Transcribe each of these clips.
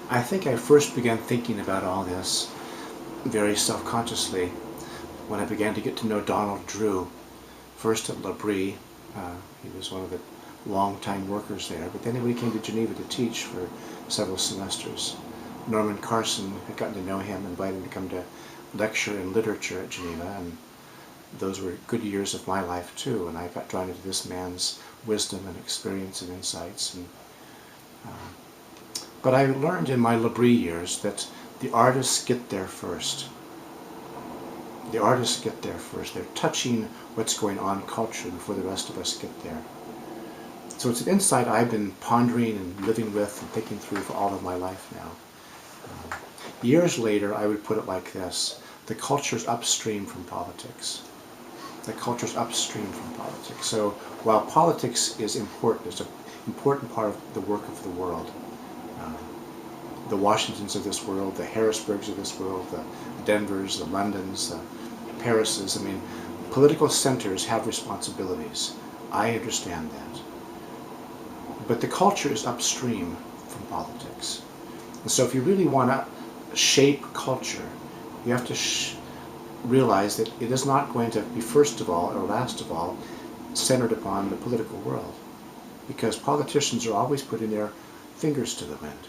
I think I first began thinking about all this very self-consciously when I began to get to know Donald Drew, first at L'Abri. He was one of the long-time workers there, but then when he came to Geneva to teach for several semesters, Norman Carson had gotten to know him, invited him to come to lecture in literature at Geneva, and those were good years of my life too, and I got drawn into this man's wisdom and experience and insights. But I learned in my L'Abri years that the artists get there first. The artists get there first. They're touching what's going on culturally before the rest of us get there. So it's an insight I've been pondering and living with and thinking through for all of my life now. Years later, I would put it like this: the culture's upstream from politics. The culture's upstream from politics. So while politics is important, it's an important part of the work of the world. The Washingtons of this world, the Harrisburgs of this world, the Denvers, the Londons, the Parises. I mean, political centers have responsibilities. I understand that. But the culture is upstream from politics. And so if you really want to shape culture, you have to realize that it is not going to be first of all or last of all centered upon the political world, because politicians are always putting their fingers to the wind.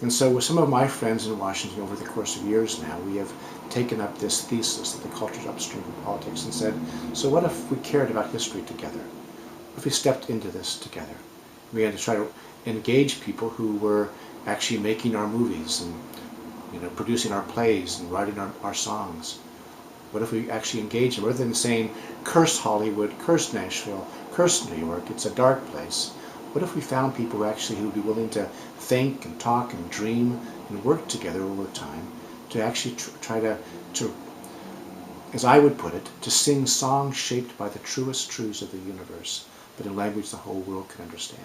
And so with some of my friends in Washington over the course of years now, we have taken up this thesis that the culture is upstream from politics and said, so what if we cared about history together? What if we stepped into this together? We had to try to engage people who were actually making our movies and producing our plays and writing our songs. What if we actually engage them rather than saying, curse Hollywood, curse Nashville, curse New York, it's a dark place? What if we found people who would be willing to think and talk and dream and work together over time to actually try to, as I would put it, to sing songs shaped by the truest truths of the universe, but in language the whole world can understand?